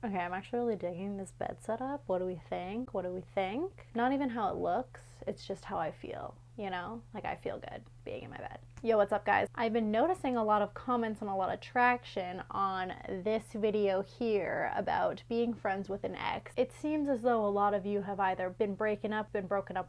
Okay, I'm actually really digging this bed setup. What do we think? What do we think? Not even how it looks, it's just how I feel, you know? Like, I feel good being in my bed. Yo, what's up, guys? I've been noticing a lot of comments and a lot of traction on this video here about being friends with an ex. It seems as though a lot of you have either been broken up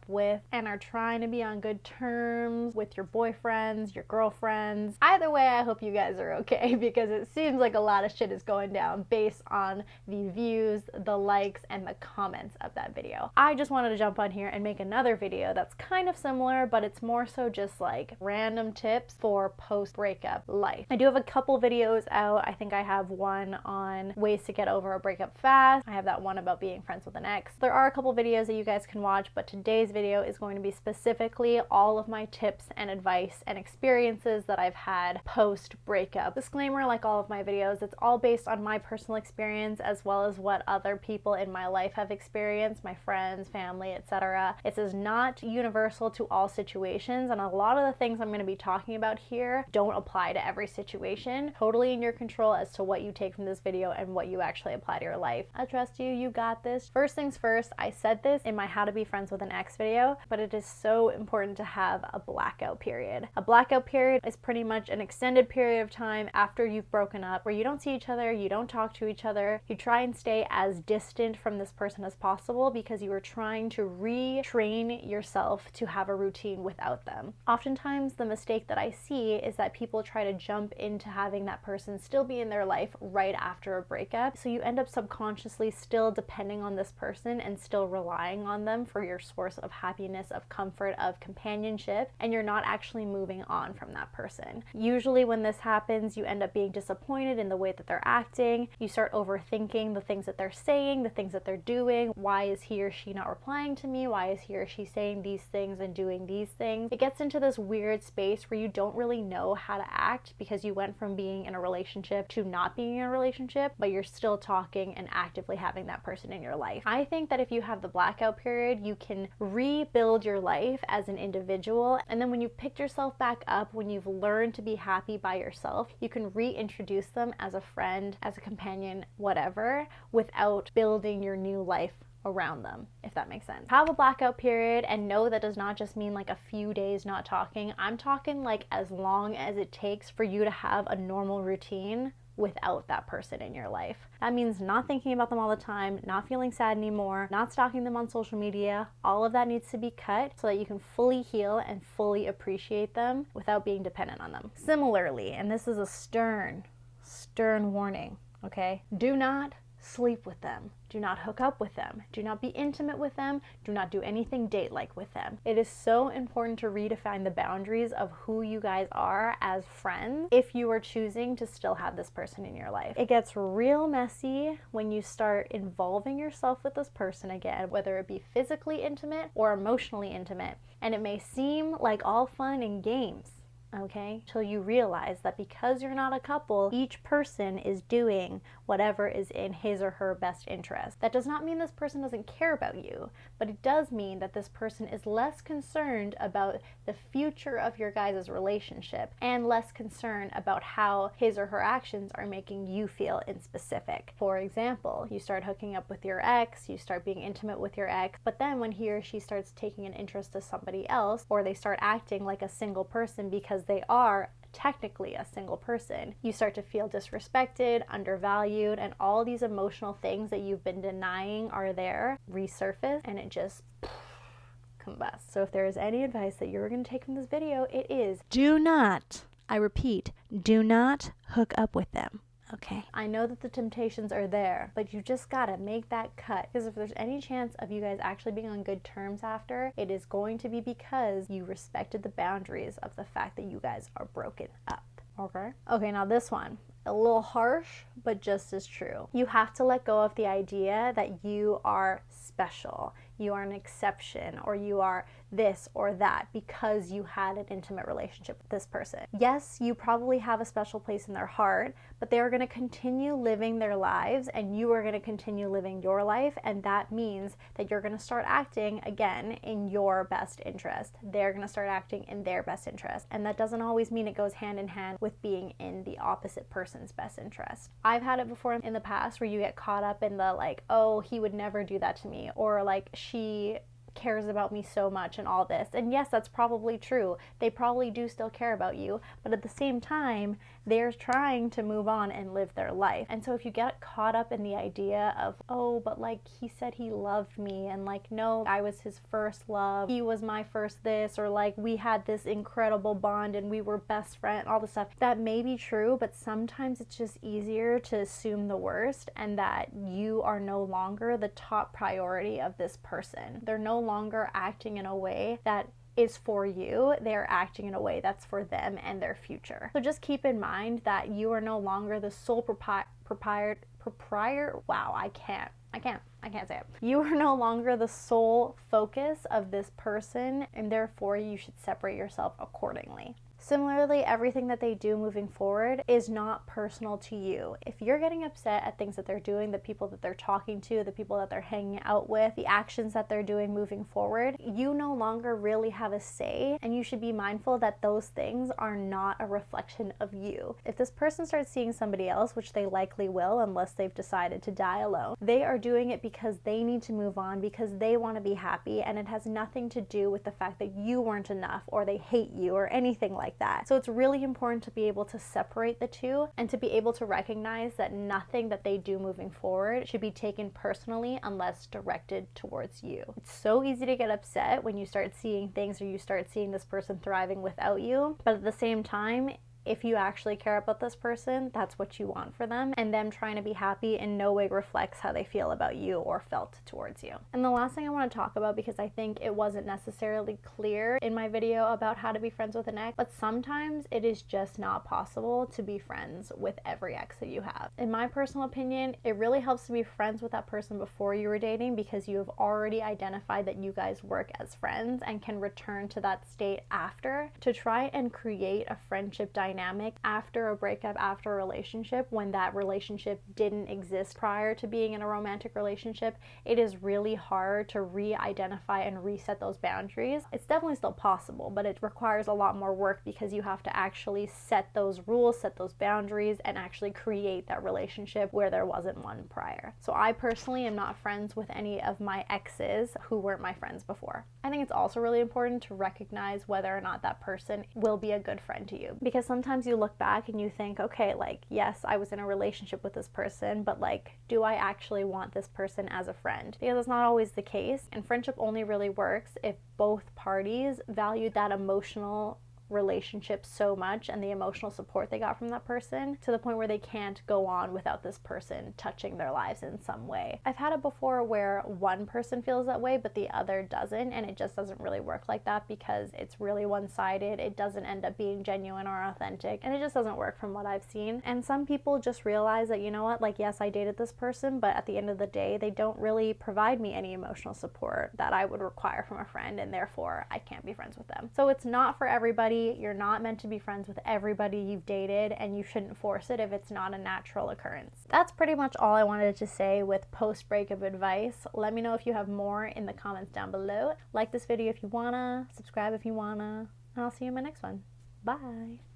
with, and are trying to be on good terms with your boyfriends, your girlfriends. Either way, I hope you guys are okay, because it seems like a lot of shit is going down based on the views, the likes, and the comments of that video. I just wanted to jump on here and make another video that's kind of similar, but it's more so just like random tips for post-breakup life. I do have a couple videos out. I think I have one on ways to get over a breakup fast. I have that one about being friends with an ex. There are a couple videos that you guys can watch, but today's video is going to be specifically all of my tips and advice and experiences that I've had post-breakup. Disclaimer, like all of my videos, it's all based on my personal experience as well as what other people in my life have experienced, my friends, family, etc. It is not universal to all situations, and a lot of the things I'm going to be talking about here don't apply to every situation. Totally in your control as to what you take from this video and what you actually apply to your life. I trust you, you got this. First things first, I said this in my How to Be Friends with an Ex video, but it is so important to have a blackout period. A blackout period is pretty much an extended period of time after you've broken up where you don't see each other, you don't talk to each other, you try and stay as distant from this person as possible because you are trying to retrain yourself to have a routine without them. Oftentimes, the mistake that I see is that people try to jump into having that person still be in their life right after a breakup. So you end up subconsciously still depending on this person and still relying on them for your source of happiness, of comfort, of companionship, and you're not actually moving on from that person. Usually when this happens, you end up being disappointed in the way that they're acting. You start overthinking the things that they're saying, the things that they're doing. Why is he or she not replying to me? Why is he or she saying these things and doing these things? It gets into this weird space where you don't really know how to act because you went from being in a relationship to not being in a relationship, but you're still talking and actively having that person in your life. I think that if you have the blackout period, you can rebuild your life as an individual, and then when you've picked yourself back up, when you've learned to be happy by yourself, you can reintroduce them as a friend, as a companion, whatever, without building your new life around them, if that makes sense. Have a blackout period, and no, that does not just mean like a few days not talking. I'm talking like as long as it takes for you to have a normal routine without that person in your life. That means not thinking about them all the time, not feeling sad anymore, not stalking them on social media. All of that needs to be cut so that you can fully heal and fully appreciate them without being dependent on them. Similarly, and this is a stern warning, okay? Do not sleep with them. Do not hook up with them. Do not be intimate with them. Do not do anything date-like with them. It is so important to redefine the boundaries of who you guys are as friends if you are choosing to still have this person in your life. It gets real messy when you start involving yourself with this person again, whether it be physically intimate or emotionally intimate. And it may seem like all fun and games, okay? Till you realize that because you're not a couple, each person is doing whatever is in his or her best interest. That does not mean this person doesn't care about you, but it does mean that this person is less concerned about the future of your guys' relationship and less concerned about how his or her actions are making you feel in specific. For example, you start hooking up with your ex, you start being intimate with your ex, but then when he or she starts taking an interest to somebody else, or they start acting like a single person because they are technically a single person, you start to feel disrespected, undervalued, and all these emotional things that you've been denying are there resurface, and it just combusts. So if there is any advice that you're going to take from this video, it is do not, I repeat, do not hook up with them. Okay. I know that the temptations are there, but you just gotta make that cut, because if there's any chance of you guys actually being on good terms after, it is going to be because you respected the boundaries of the fact that you guys are broken up. Okay, now this one, a little harsh, but just as true. You have to let go of the idea that you are special. you are an exception, or you are this or that because you had an intimate relationship with this person. Yes, you probably have a special place in their heart, but they are going to continue living their lives and you are going to continue living your life, and that means that you're going to start acting again in your best interest. They're going to start acting in their best interest, and that doesn't always mean it goes hand in hand with being in the opposite person's best interest. I've had it before in the past where you get caught up in the like, oh, he would never do that to me, or like she cares about me so much and all this. And yes, that's probably true. They probably do still care about you, but at the same time, they're trying to move on and live their life. And so if you get caught up in the idea of, oh, but like he said he loved me, and like, no, I was his first love, he was my first this, or like we had this incredible bond and we were best friends, all this stuff, that may be true, but sometimes it's just easier to assume the worst and that you are no longer the top priority of this person. They're no longer acting in a way that is for you. They're acting in a way that's for them and their future. So just keep in mind that you are no longer the sole I can't say it. You are no longer the sole focus of this person, and therefore you should separate yourself accordingly. Similarly, everything that they do moving forward is not personal to you. If you're getting upset at things that they're doing, the people that they're talking to, the people that they're hanging out with, the actions that they're doing moving forward, you no longer really have a say, and you should be mindful that those things are not a reflection of you. If this person starts seeing somebody else, which they likely will unless they've decided to die alone, they are doing it because they need to move on, because they want to be happy, and it has nothing to do with the fact that you weren't enough or they hate you or anything like that. So it's really important to be able to separate the two and to be able to recognize that nothing that they do moving forward should be taken personally unless directed towards you. It's so easy to get upset when you start seeing things or you start seeing this person thriving without you, but at the same time, if you actually care about this person, that's what you want for them, and them trying to be happy in no way reflects how they feel about you or felt towards you. And the last thing I want to talk about, because I think it wasn't necessarily clear in my video about how to be friends with an ex, but sometimes it is just not possible to be friends with every ex that you have. In my personal opinion, it really helps to be friends with that person before you were dating, because you have already identified that you guys work as friends and can return to that state after, to try and create a friendship dynamic after a breakup, after a relationship, when that relationship didn't exist prior to being in a romantic relationship. It is really hard to re-identify and reset those boundaries. It's definitely still possible, but it requires a lot more work because you have to actually set those rules, set those boundaries, and actually create that relationship where there wasn't one prior. So I personally am not friends with any of my exes who weren't my friends before. I think it's also really important to recognize whether or not that person will be a good friend to you, because sometimes you look back and you think, okay, like, yes, I was in a relationship with this person, but like, do I actually want this person as a friend? Because that's not always the case, and friendship only really works if both parties value that emotional relationship so much and the emotional support they got from that person to the point where they can't go on without this person touching their lives in some way. I've had it before where one person feels that way but the other doesn't, and it just doesn't really work like that because it's really one-sided. It doesn't end up being genuine or authentic, and it just doesn't work from what I've seen. And some people just realize that, you know what, like, yes, I dated this person, but at the end of the day, they don't really provide me any emotional support that I would require from a friend, and therefore I can't be friends with them. So it's not for everybody. You're not meant to be friends with everybody you've dated, and you shouldn't force it if it's not a natural occurrence. That's pretty much all I wanted to say with post-breakup advice. Let me know if you have more in the comments down below. Like this video if you wanna, subscribe if you wanna, and I'll see you in my next one. Bye!